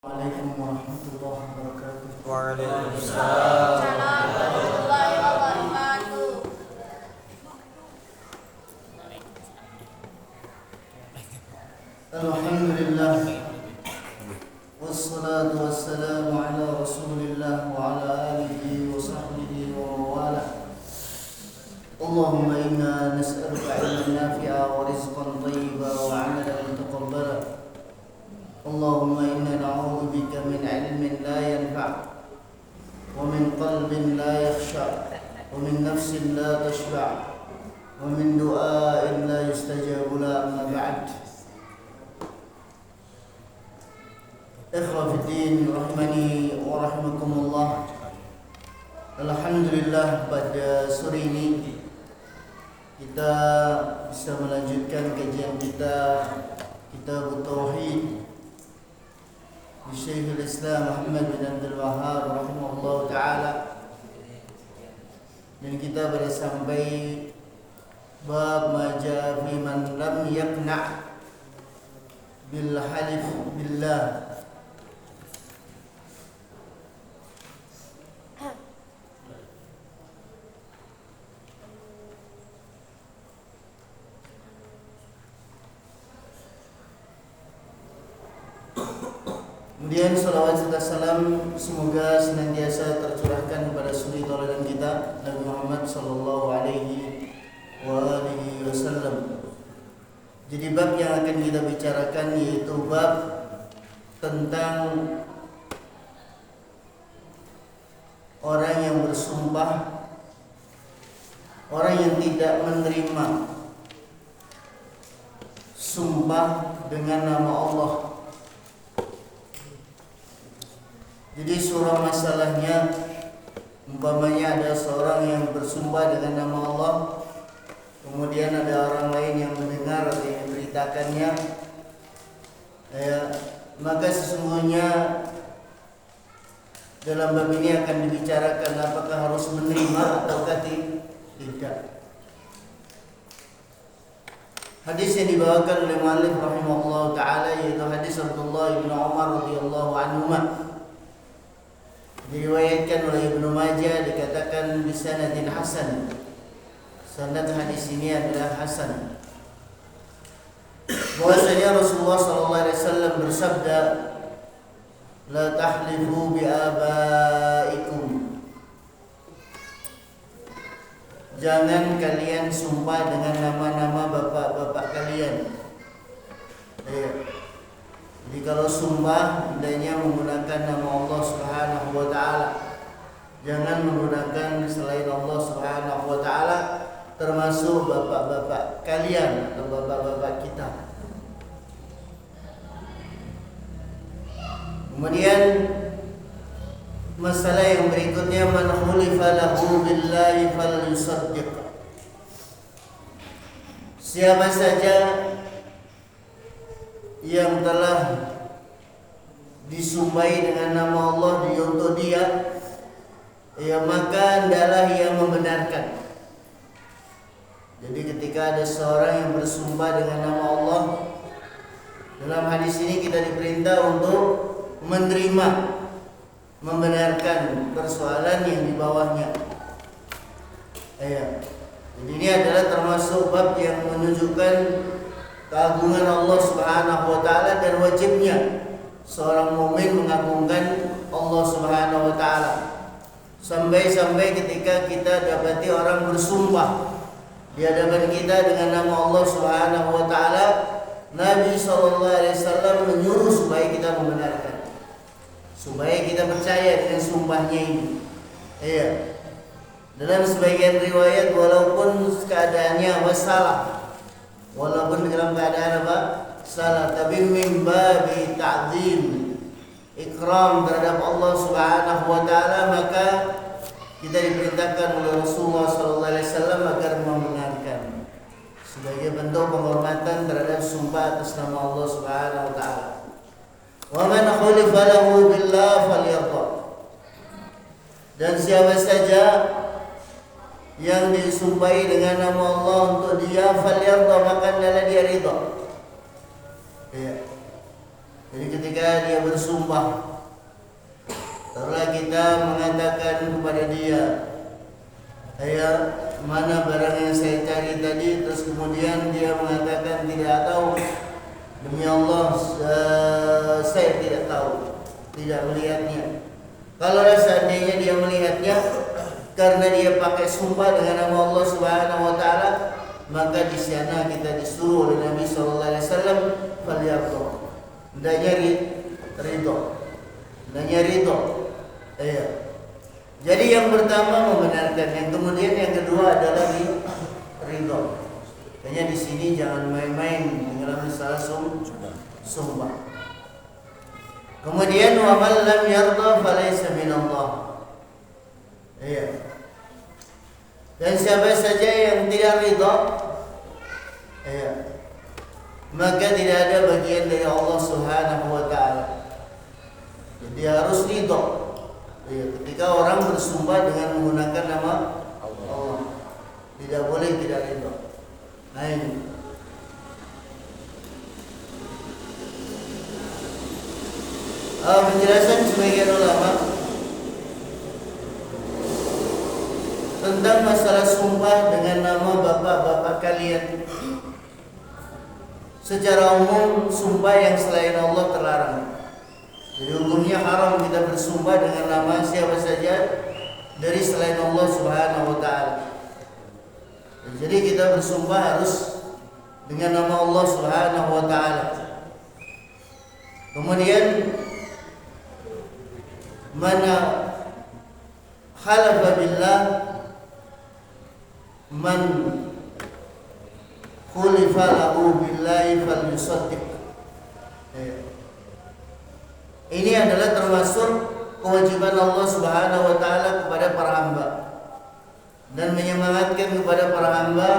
Assalamualaikum warahmatullahi wabarakatuh. Waalaikumsalam. warahmatullahi wabarakatuh. Alhamdulillah wassalatu wassalamu ala rasulillah wa ala alihi wa sahbihi wa mawalah. Allahumma inna nas'aluka ilman nafi'a wa rizqan thayyiba wa 'amalan mutaqabbala. Allahumma inna na'udzu bika min 'ilmin la yanfa' wa min qalbin la yakhsha' wa min nafsin la tashba' wa min du'a'in la yustajabu la amma ba'd. Ikhwah fiddin rahimani wa rahimakumullah. Alhamdulillah pada sore ini kita bisa melanjutkan kajian kita Kitab Tauhid di Syekhul Islam Muhammad bin Abdul Wahhab rahimahullah ta'ala. Dan kita pada sampai bab maja fi man lam yaqna' bil halif billah. Kemudian salawat serta salam semoga senantiasa tercurahkan kepada suri tauladan kita Nabi Muhammad sallallahu alaihi wasallam. Jadi bab yang akan kita bicarakan yaitu bab tentang orang yang bersumpah, orang yang tidak menerima sumpah dengan nama Allah. Jadi surah masalahnya umpamanya ada seorang yang bersumpah dengan nama Allah, kemudian ada orang lain yang mendengar atau yang memberitakannya, maka sesungguhnya dalam bab ini akan dibicarakan apakah harus menerima ataukah tidak. Hadis yang dibawakan oleh muallif rahimahullah taala yaitu hadis Abdullah bin Umar radhiyallahu anhuma, diriwayatkan oleh Ibnu Majah, dikatakan bisanadin hasan. Sanad hadis ini adalah hasan. Bahwasanya Rasulullah sallallahu alaihi wasallam bersabda, "La tahlifu bi abaikum." Jangan kalian sumpah dengan nama-nama bapak-bapak kalian. Jadi kalau sumpah hendaknya menggunakan nama Allah Subhanahu wa taala. Jangan menggunakan selain Allah Subhanahu wa taala, termasuk bapak-bapak kalian atau bapak-bapak kita. Kemudian masalah yang berikutnya, man khulifa lahu billahi falyusaddiq. Siapa saja yang telah disumpahi dengan nama Allah untuk dia, maka hendaklah ia membenarkan. Jadi ketika ada seorang yang bersumpah dengan nama Allah, dalam hadis ini kita diperintah untuk menerima, membenarkan persoalan yang di bawahnya. Jadi ini adalah termasuk bab yang menunjukkan keagungan Allah Subhanahu wa taala dan wajibnya seorang mukmin mengagungkan Allah Subhanahu wa taala. Sampai-sampai ketika kita dapati orang bersumpah di hadapan kita dengan nama Allah Subhanahu wa taala, Nabi sallallahu alaihi wasallam menyuruh supaya kita membenarkan, supaya kita percaya dengan sumpahnya ini. Dalam sebagian riwayat walaupun keadaannya salah, walaupun dalam keadaan salah, tapi min babi ta'zim, ikram terhadap Allah Subhanahu wa taala, maka kita diperintahkan oleh Rasulullah sallallahu alaihi wasallam agar membenarkan sebagai bentuk penghormatan terhadap sumpah atas nama Allah Subhanahu wa taala. Wa man khulifa lahu billah falyarda. Dan siapa saja yang disumpahi dengan nama Allah untuk dia, falyarda, maka hendaklah dia ridha. Jadi ketika dia bersumpah, setelah kita mengatakan kepada dia, mana barang yang saya cari tadi, terus kemudian dia mengatakan tidak tahu, demi Allah saya tidak tahu, tidak melihatnya. Kalau seandainya dia melihatnya karena dia pakai sumpah dengan nama Allah Subhanahu wa taala, maka di sana kita disuruh oleh Nabi sallallahu alaihi wasallam falyaqul. Hendaknya ridho. Hendaknya ridho. Iya. Jadi yang pertama membenarkan, yang kemudian yang kedua adalah ridho. Hanya di sini jangan main-main dengan masalah sumpah. Kemudian wa man lam yarda falaysa minallah. Iya. Dan siapa saja yang tidak ridha, maka tidak ada bagian dari Allah Subhanahu wa taala. Jadi harus ridha. Ketika orang bersumpah dengan menggunakan nama Allah, tidak boleh tidak ridha. Nah ini. Penjelasan sebagian ulama tentang masalah sumpah dengan nama bapak-bapak kalian. Secara umum sumpah yang selain Allah terlarang. Jadi hukumnya haram kita bersumpah dengan nama siapa saja dari selain Allah Subhanahu wa taala. Jadi kita bersumpah harus dengan nama Allah Subhanahu wa taala. Kemudian mana halafa billah man khulifa lahu billahi falyusaddiq. Ini adalah termasuk kewajiban Allah Subhanahu wa taala kepada para hamba dan menyemangatkan kepada para hamba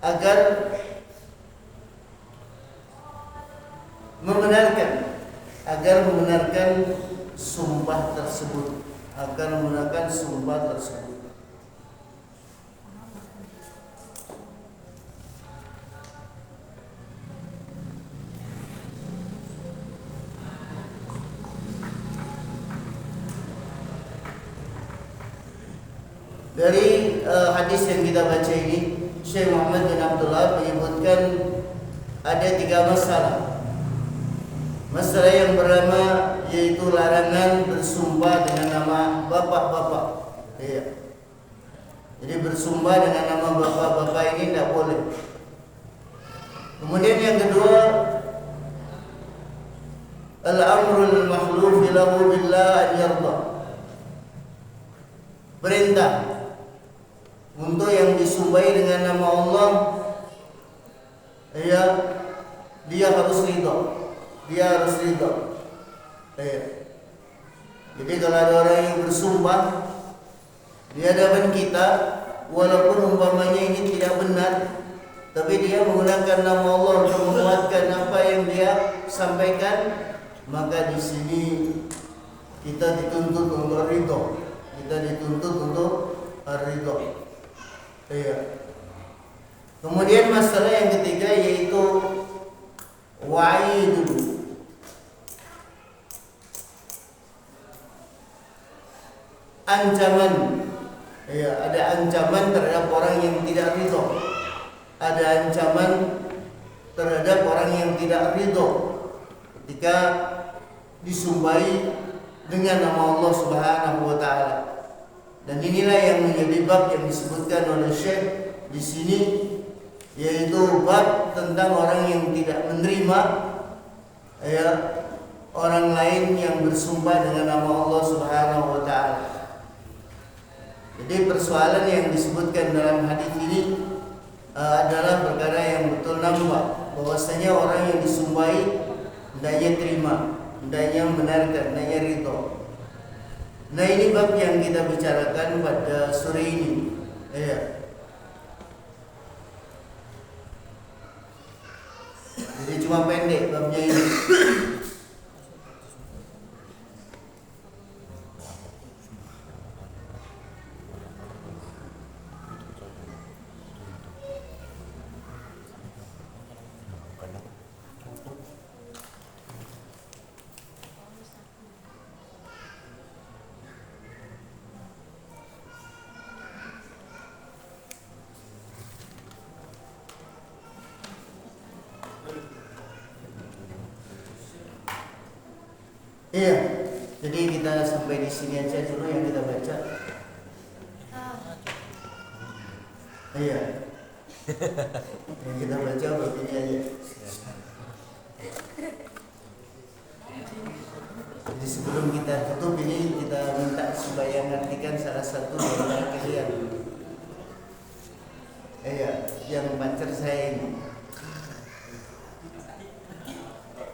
agar membenarkan sumpah tersebut, agar menggunakan sumpah tersebut. Dari hadis yang kita baca ini, Syekh Muhammad bin Abdullah menyebutkan ada 3 masalah. Masalah yang pertama yaitu larangan bersumpah dengan nama bapak-bapak. Jadi bersumpah dengan nama bapak-bapak ini tidak boleh. Kemudian yang kedua, al-amrul mahluf lahu billah an yarda. Perintah untuk yang disumpahi dengan nama Allah, dia harus ridha. Jadi kalau ada orang yang bersumpah di hadapan kita, walaupun umpamanya ini tidak benar, tapi dia menggunakan nama Allah untuk menguatkan apa yang dia sampaikan, maka di sini kita dituntut untuk ridha. Kemudian masalah yang ketiga yaitu wa'idun. Ancaman. Ada ancaman terhadap orang yang tidak ridho. Ada ancaman terhadap orang yang tidak ridho ketika disumpahi dengan nama Allah Subhanahu wa taala. Dan inilah yang menjadi bab yang disebutkan oleh Syekh di sini, yaitu bab tentang orang yang tidak menerima orang lain yang bersumpah dengan nama Allah Subhanahu wa taala. Jadi persoalan yang disebutkan dalam hadis ini adalah perkara yang betul nampak bahwasanya orang yang disumpahi hendaknya terima, hendaknya membenarkan, hendaknya ridho. Nah ini bab yang kita bicarakan pada sore ini. Jadi cuma pendek babnya ini. Iya. Jadi kita sampai di sini aja dulu yang kita baca. Iya. Yang kita baca begini aja. Jadi sebelum kita tutup ini kita minta supaya ngartikan salah satu dari kalian. Iya, yang pacar saya ini.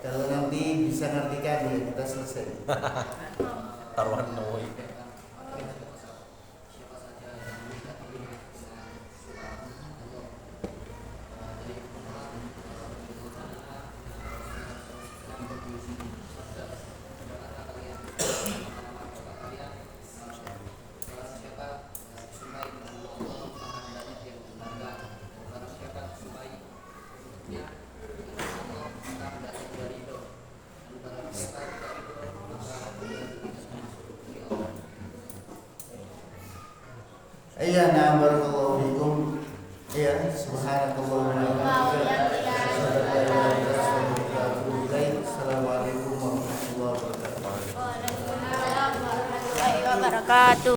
Kalau nanti bisa ngartikan ya kita selesai. Taruhan Nawawi. Iya, nah barakallahu fikum. Iya, subhanakallahumma wa bihamdika. Assalamualaikum warahmatullahi wabarakatuh. Waalaikumsalam warahmatullahi wabarakatuh.